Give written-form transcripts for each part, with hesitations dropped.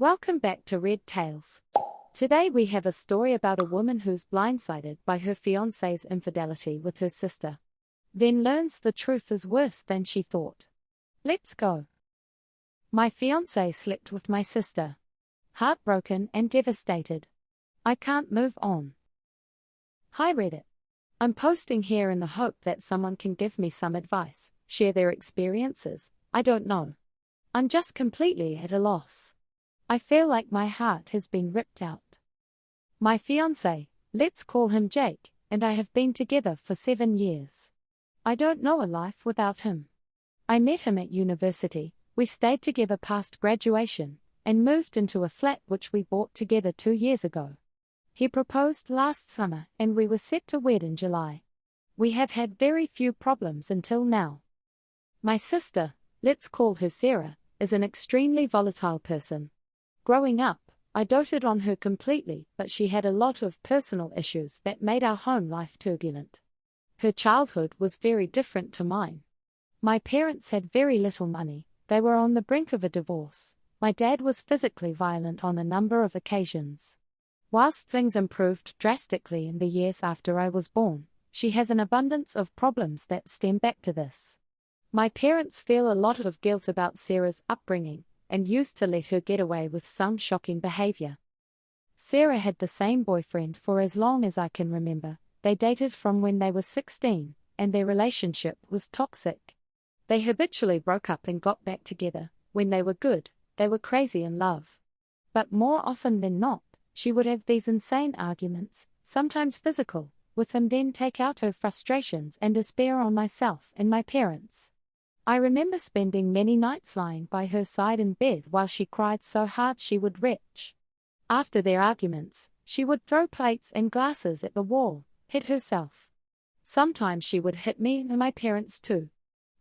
Welcome back to Red Tales. Today we have a story about a woman who's blindsided by her fiancé's infidelity with her sister, then learns the truth is worse than she thought. Let's go. My fiancé slept with my sister. Heartbroken and devastated. I can't move on. Hi Reddit. I'm posting here in the hope that someone can give me some advice, share their experiences. I don't know. I'm just completely at a loss. I feel like my heart has been ripped out. My fiancé, let's call him Jake, and I have been together for 7 years. I don't know a life without him. I met him at university, we stayed together past graduation, and moved into a flat which we bought together 2 years ago. He proposed last summer and we were set to wed in July. We have had very few problems until now. My sister, let's call her Sarah, is an extremely volatile person. Growing up, I doted on her completely, but she had a lot of personal issues that made our home life turbulent. Her childhood was very different to mine. My parents had very little money, they were on the brink of a divorce. My dad was physically violent on a number of occasions. Whilst things improved drastically in the years after I was born, she has an abundance of problems that stem back to this. My parents feel a lot of guilt about Sarah's upbringing, and used to let her get away with some shocking behavior. Sarah had the same boyfriend for as long as I can remember. They dated from when they were 16, and their relationship was toxic. They habitually broke up and got back together. When they were good, they were crazy in love. But more often than not, she would have these insane arguments, sometimes physical, with him, then take out her frustrations and despair on myself and my parents. I remember spending many nights lying by her side in bed while she cried so hard she would retch. After their arguments, she would throw plates and glasses at the wall, hit herself. Sometimes she would hit me and my parents too.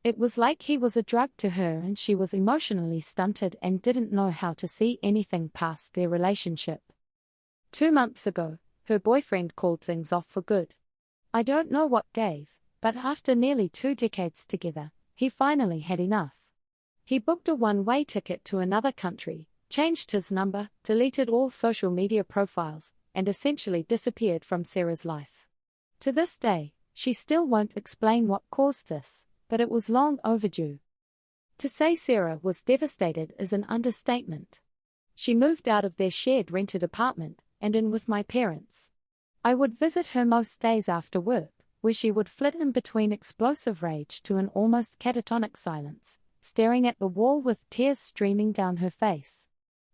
It was like he was a drug to her and she was emotionally stunted and didn't know how to see anything past their relationship. 2 months ago, her boyfriend called things off for good. I don't know what gave, but after nearly 2 decades together, he finally had enough. He booked a one-way ticket to another country, changed his number, deleted all social media profiles, and essentially disappeared from Sarah's life. To this day, she still won't explain what caused this, but it was long overdue. To say Sarah was devastated is an understatement. She moved out of their shared rented apartment and in with my parents. I would visit her most days after work, where she would flit in between explosive rage to an almost catatonic silence, staring at the wall with tears streaming down her face.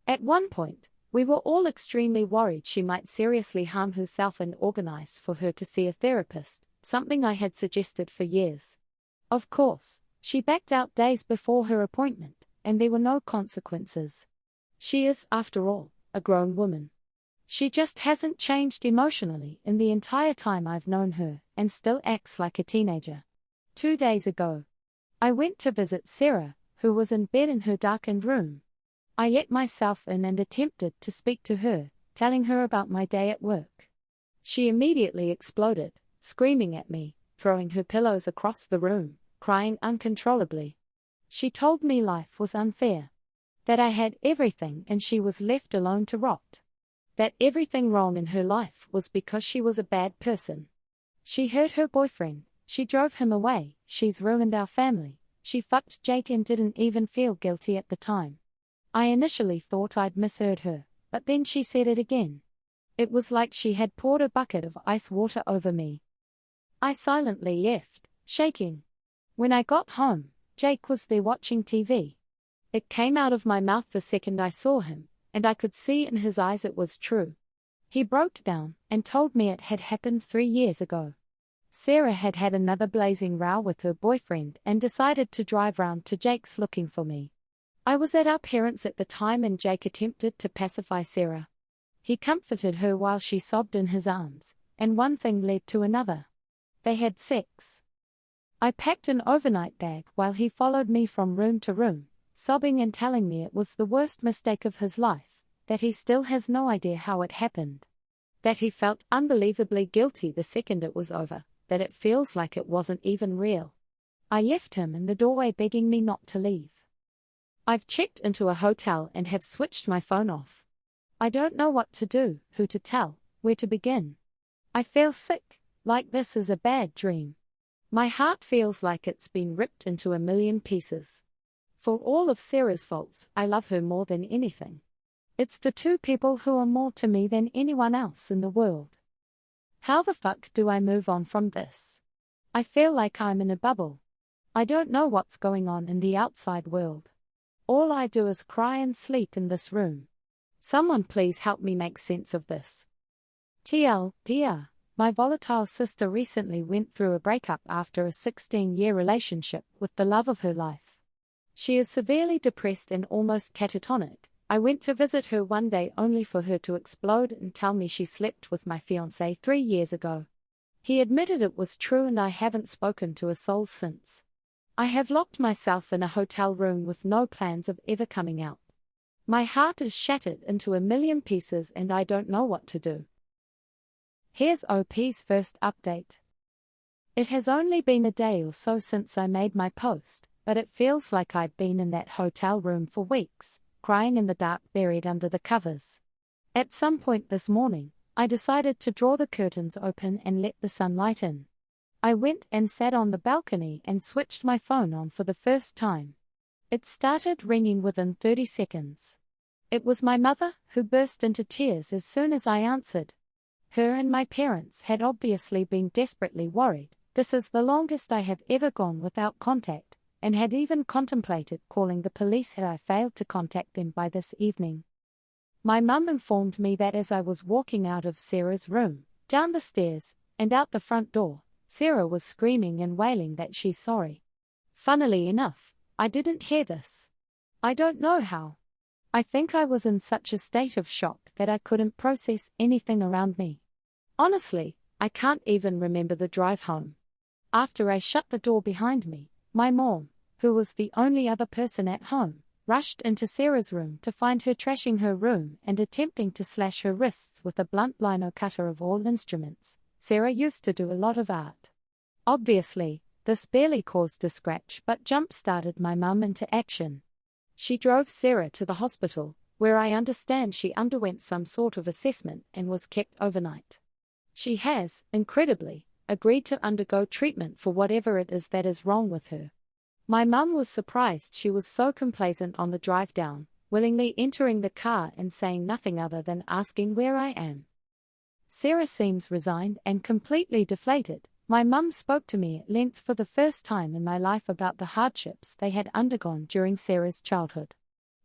At one point, we were all extremely worried she might seriously harm herself and organized for her to see a therapist, something I had suggested for years. Of course, she backed out days before her appointment, and there were no consequences. She is, after all, a grown woman. She just hasn't changed emotionally in the entire time I've known her, and still acts like a teenager. 2 days ago, I went to visit Sarah, who was in bed in her darkened room. I let myself in and attempted to speak to her, telling her about my day at work. She immediately exploded, screaming at me, throwing her pillows across the room, crying uncontrollably. She told me life was unfair. That I had everything and she was left alone to rot. That everything wrong in her life was because she was a bad person. She hurt her boyfriend, she drove him away, she's ruined our family, she fucked Jake and didn't even feel guilty at the time. I initially thought I'd misheard her, but then she said it again. It was like she had poured a bucket of ice water over me. I silently left, shaking. When I got home, Jake was there watching TV. It came out of my mouth the second I saw him, and I could see in his eyes it was true. He broke down and told me it had happened 3 years ago. Sarah had had another blazing row with her boyfriend and decided to drive round to Jake's looking for me. I was at our parents' at the time and Jake attempted to pacify Sarah. He comforted her while she sobbed in his arms, and one thing led to another. They had sex. I packed an overnight bag while he followed me from room to room, sobbing and telling me it was the worst mistake of his life, that he still has no idea how it happened. That he felt unbelievably guilty the second it was over, that it feels like it wasn't even real. I left him in the doorway begging me not to leave. I've checked into a hotel and have switched my phone off. I don't know what to do, who to tell, where to begin. I feel sick, like this is a bad dream. My heart feels like it's been ripped into a million pieces. For all of Sarah's faults, I love her more than anything. It's the two people who are more to me than anyone else in the world. How the fuck do I move on from this? I feel like I'm in a bubble. I don't know what's going on in the outside world. All I do is cry and sleep in this room. Someone please help me make sense of this. Dear, my volatile sister recently went through a breakup after a 16-year relationship with the love of her life. She is severely depressed and almost catatonic. I went to visit her one day only for her to explode and tell me she slept with my fiancé 3 years ago. He admitted it was true and I haven't spoken to a soul since. I have locked myself in a hotel room with no plans of ever coming out. My heart is shattered into a million pieces and I don't know what to do. Here's OP's first update. It has only been a day or so since I made my post, but it feels like I've been in that hotel room for weeks, crying in the dark buried under the covers. At some point this morning, I decided to draw the curtains open and let the sunlight in. I went and sat on the balcony and switched my phone on for the first time. It started ringing within 30 seconds. It was my mother, who burst into tears as soon as I answered. Her and my parents had obviously been desperately worried. This is the longest I have ever gone without contact, and had even contemplated calling the police had I failed to contact them by this evening. My mum informed me that as I was walking out of Sarah's room, down the stairs, and out the front door, Sarah was screaming and wailing that she's sorry. Funnily enough, I didn't hear this. I don't know how. I think I was in such a state of shock that I couldn't process anything around me. Honestly, I can't even remember the drive home. After I shut the door behind me, my mom, who was the only other person at home, rushed into Sarah's room to find her trashing her room and attempting to slash her wrists with a blunt lino cutter of all instruments. Sarah used to do a lot of art. Obviously, this barely caused a scratch but jump-started my mum into action. She drove Sarah to the hospital, where I understand she underwent some sort of assessment and was kept overnight. She has, incredibly, agreed to undergo treatment for whatever it is that is wrong with her. My mum was surprised she was so complacent on the drive down, willingly entering the car and saying nothing other than asking where I am. Sarah seems resigned and completely deflated. My mum spoke to me at length for the first time in my life about the hardships they had undergone during Sarah's childhood.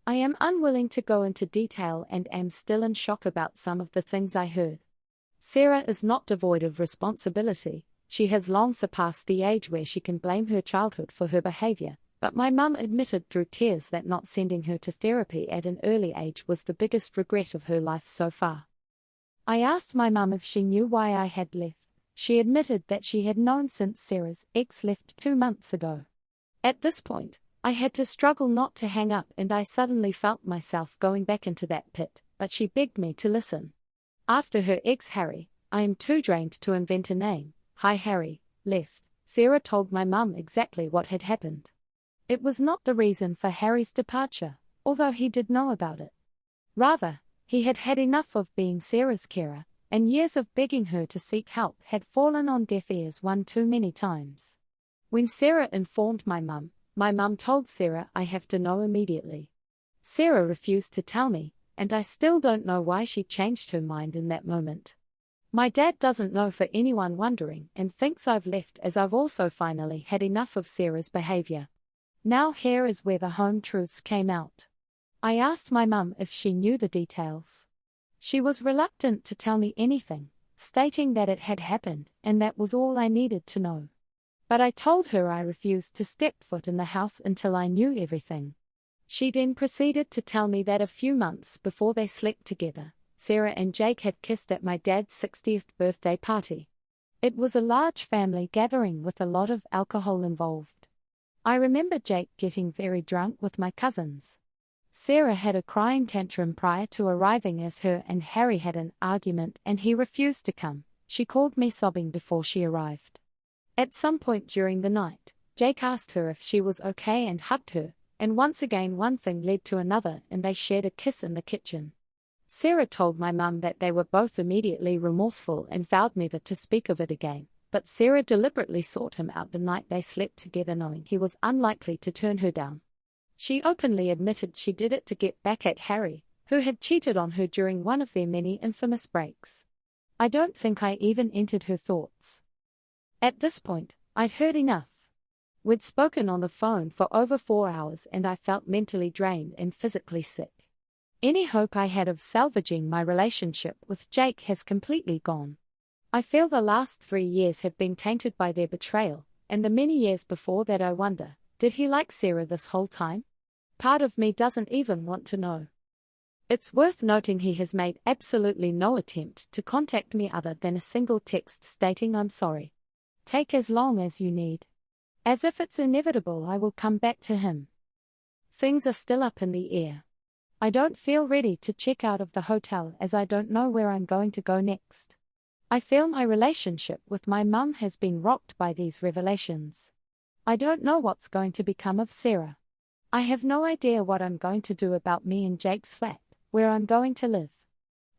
I am unwilling to go into detail and am still in shock about some of the things I heard. Sarah is not devoid of responsibility. She has long surpassed the age where she can blame her childhood for her behavior, but my mum admitted through tears that not sending her to therapy at an early age was the biggest regret of her life so far. I asked my mum if she knew why I had left. She admitted that she had known since Sarah's ex left 2 months ago. At this point, I had to struggle not to hang up and I suddenly felt myself going back into that pit, but she begged me to listen. After her ex Harry, I am too drained to invent a name. Hi Harry, left. Sarah told my mum exactly what had happened. It was not the reason for Harry's departure, although he did know about it. Rather, he had had enough of being Sarah's carer, and years of begging her to seek help had fallen on deaf ears one too many times. When Sarah informed my mum told Sarah I have to know immediately. Sarah refused to tell me, and I still don't know why she changed her mind in that moment. My dad doesn't know for anyone wondering and thinks I've left as I've also finally had enough of Sarah's behavior. Now here is where the home truths came out. I asked my mum if she knew the details. She was reluctant to tell me anything, stating that it had happened and that was all I needed to know. But I told her I refused to step foot in the house until I knew everything. She then proceeded to tell me that a few months before they slept together, Sarah and Jake had kissed at my dad's 60th birthday party. It was a large family gathering with a lot of alcohol involved. I remember Jake getting very drunk with my cousins. Sarah had a crying tantrum prior to arriving as her and Harry had an argument and he refused to come. She called me sobbing before she arrived. At some point during the night, Jake asked her if she was okay and hugged her, And once again one thing led to another and they shared a kiss in the kitchen. Sarah told my mum that they were both immediately remorseful and vowed never to speak of it again, but Sarah deliberately sought him out the night they slept together knowing he was unlikely to turn her down. She openly admitted she did it to get back at Harry, who had cheated on her during one of their many infamous breaks. I don't think I even entered her thoughts. At this point, I'd heard enough. We'd spoken on the phone for over 4 hours and I felt mentally drained and physically sick. Any hope I had of salvaging my relationship with Jake has completely gone. I feel the last 3 years have been tainted by their betrayal, and the many years before that I wonder, did he like Sarah this whole time? Part of me doesn't even want to know. It's worth noting he has made absolutely no attempt to contact me other than a single text stating I'm sorry. Take as long as you need. As if it's inevitable I will come back to him. Things are still up in the air. I don't feel ready to check out of the hotel as I don't know where I'm going to go next. I feel my relationship with my mum has been rocked by these revelations. I don't know what's going to become of Sarah. I have no idea what I'm going to do about me and Jake's flat, where I'm going to live.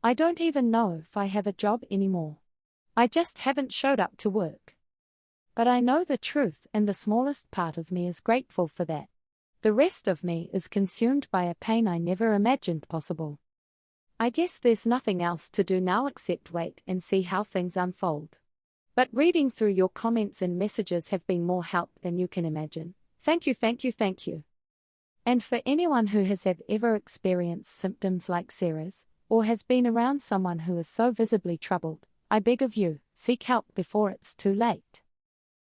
I don't even know if I have a job anymore. I just haven't showed up to work. But I know the truth and the smallest part of me is grateful for that. The rest of me is consumed by a pain I never imagined possible. I guess there's nothing else to do now except wait and see how things unfold. But reading through your comments and messages have been more help than you can imagine. Thank you, thank you, thank you. And for anyone who has ever experienced symptoms like Sarah's, or has been around someone who is so visibly troubled, I beg of you, seek help before it's too late.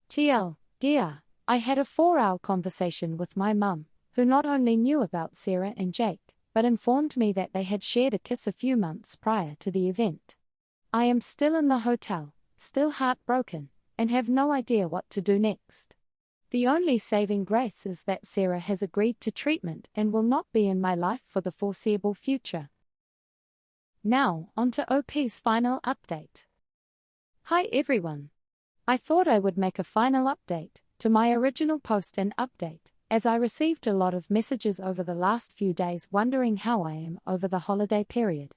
TL, dear, I had a 4-hour conversation with my mum, who not only knew about Sarah and Jake, but informed me that they had shared a kiss a few months prior to the event. I am still in the hotel, still heartbroken, and have no idea what to do next. The only saving grace is that Sarah has agreed to treatment and will not be in my life for the foreseeable future. Now, on to OP's final update. Hi everyone. I thought I would make a final update to my original post and update, as I received a lot of messages over the last few days wondering how I am over the holiday period.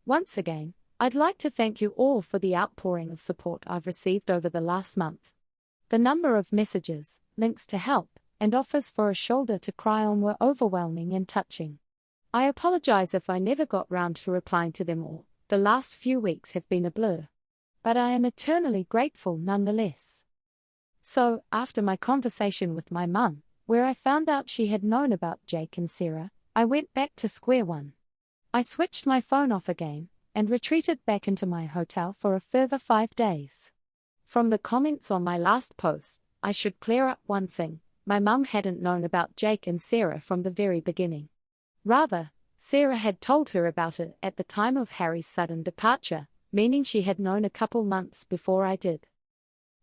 Once again, I'd like to thank you all for the outpouring of support I've received over the last month. The number of messages, links to help, and offers for a shoulder to cry on were overwhelming and touching. I apologize if I never got round to replying to them all. The last few weeks have been a blur. But I am eternally grateful nonetheless. So, after my conversation with my mum, where I found out she had known about Jake and Sarah, I went back to square one. I switched my phone off again, and retreated back into my hotel for a further 5 days. From the comments on my last post, I should clear up one thing: my mum hadn't known about Jake and Sarah from the very beginning. Rather, Sarah had told her about it at the time of Harry's sudden departure, meaning she had known a couple months before I did.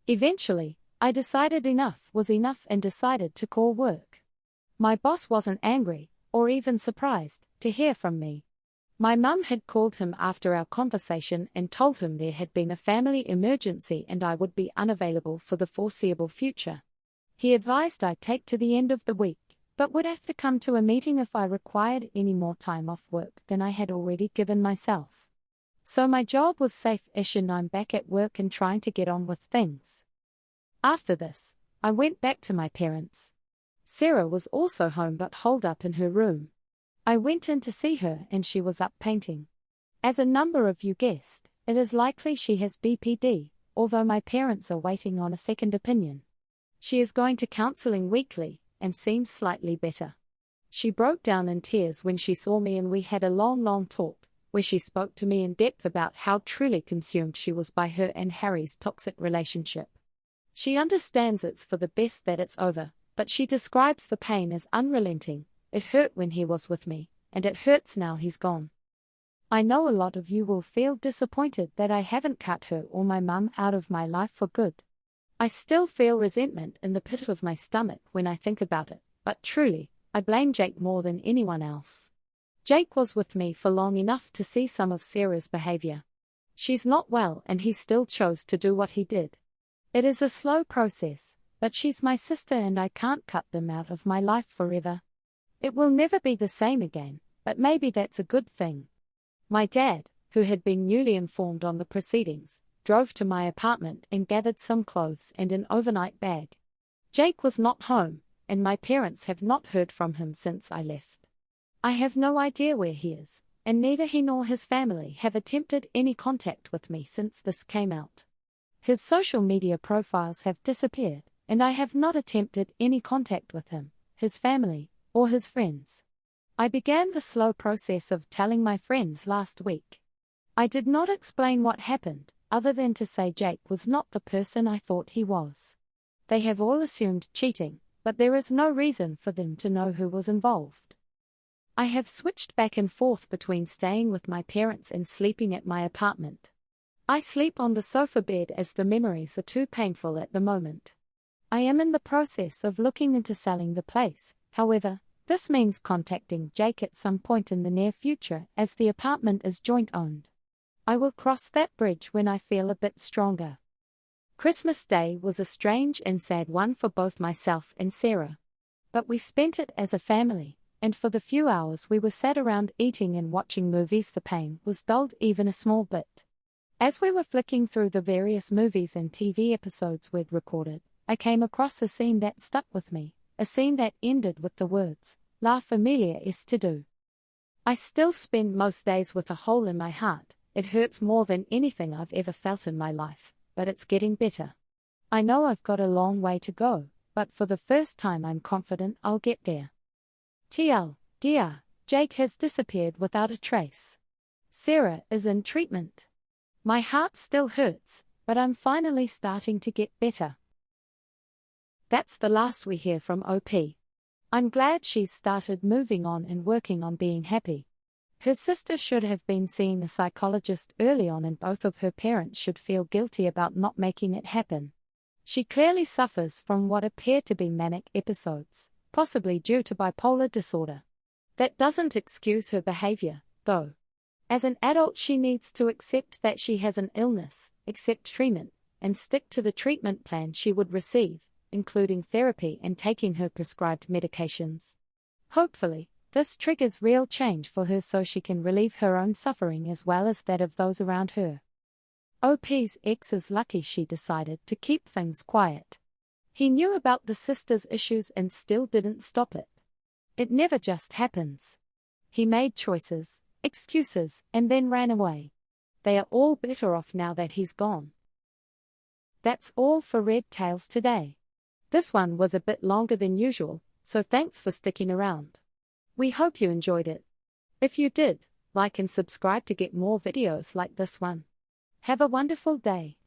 Eventually, I decided enough was enough and decided to call work. My boss wasn't angry, or even surprised, to hear from me. My mum had called him after our conversation and told him there had been a family emergency and I would be unavailable for the foreseeable future. He advised I take to the end of the week, but would have to come to a meeting if I required any more time off work than I had already given myself. So my job was safe-ish and I'm back at work and trying to get on with things. After this, I went back to my parents. Sarah was also home but holed up in her room. I went in to see her and she was up painting. As a number of you guessed, it is likely she has BPD, although my parents are waiting on a second opinion. She is going to counseling weekly and seems slightly better. She broke down in tears when she saw me and we had a long talk, where she spoke to me in depth about how truly consumed she was by her and Harry's toxic relationship. She understands it's for the best that it's over, but she describes the pain as unrelenting. It hurt when he was with me, and it hurts now he's gone. I know a lot of you will feel disappointed that I haven't cut her or my mum out of my life for good. I still feel resentment in the pit of my stomach when I think about it, but truly, I blame Jake more than anyone else. Jake was with me for long enough to see some of Sarah's behavior. She's not well and he still chose to do what he did. It is a slow process, but she's my sister and I can't cut them out of my life forever. It will never be the same again, but maybe that's a good thing. My dad, who had been newly informed on the proceedings, drove to my apartment and gathered some clothes and an overnight bag. Jake was not home, and my parents have not heard from him since I left. I have no idea where he is, and neither he nor his family have attempted any contact with me since this came out. His social media profiles have disappeared, and I have not attempted any contact with him, his family, or his friends. I began the slow process of telling my friends last week. I did not explain what happened, other than to say Jake was not the person I thought he was. They have all assumed cheating, but there is no reason for them to know who was involved. I have switched back and forth between staying with my parents and sleeping at my apartment. I sleep on the sofa bed as the memories are too painful at the moment. I am in the process of looking into selling the place, however, this means contacting Jake at some point in the near future as the apartment is joint-owned. I will cross that bridge when I feel a bit stronger. Christmas Day was a strange and sad one for both myself and Sarah. But we spent it as a family, and for the few hours we were sat around eating and watching movies, the pain was dulled even a small bit. As we were flicking through the various movies and TV episodes we'd recorded, I came across a scene that stuck with me, a scene that ended with the words, "La familia es todo." I still spend most days with a hole in my heart. It hurts more than anything I've ever felt in my life, but it's getting better. I know I've got a long way to go, but for the first time I'm confident I'll get there. TLDR, Jake has disappeared without a trace. Sarah is in treatment. My heart still hurts, but I'm finally starting to get better. That's the last we hear from OP. I'm glad she's started moving on and working on being happy. Her sister should have been seeing a psychologist early on, and both of her parents should feel guilty about not making it happen. She clearly suffers from what appear to be manic episodes, possibly due to bipolar disorder. That doesn't excuse her behavior, though. As an adult, she needs to accept that she has an illness, accept treatment, and stick to the treatment plan she would receive, including therapy and taking her prescribed medications. Hopefully, this triggers real change for her so she can relieve her own suffering as well as that of those around her. OP's ex is lucky she decided to keep things quiet. He knew about the sister's issues and still didn't stop it. It never just happens. He made choices, excuses, and then ran away. They are all better off now that he's gone. That's all for Red Tales today. This one was a bit longer than usual, so thanks for sticking around. We hope you enjoyed it. If you did, like and subscribe to get more videos like this one. Have a wonderful day.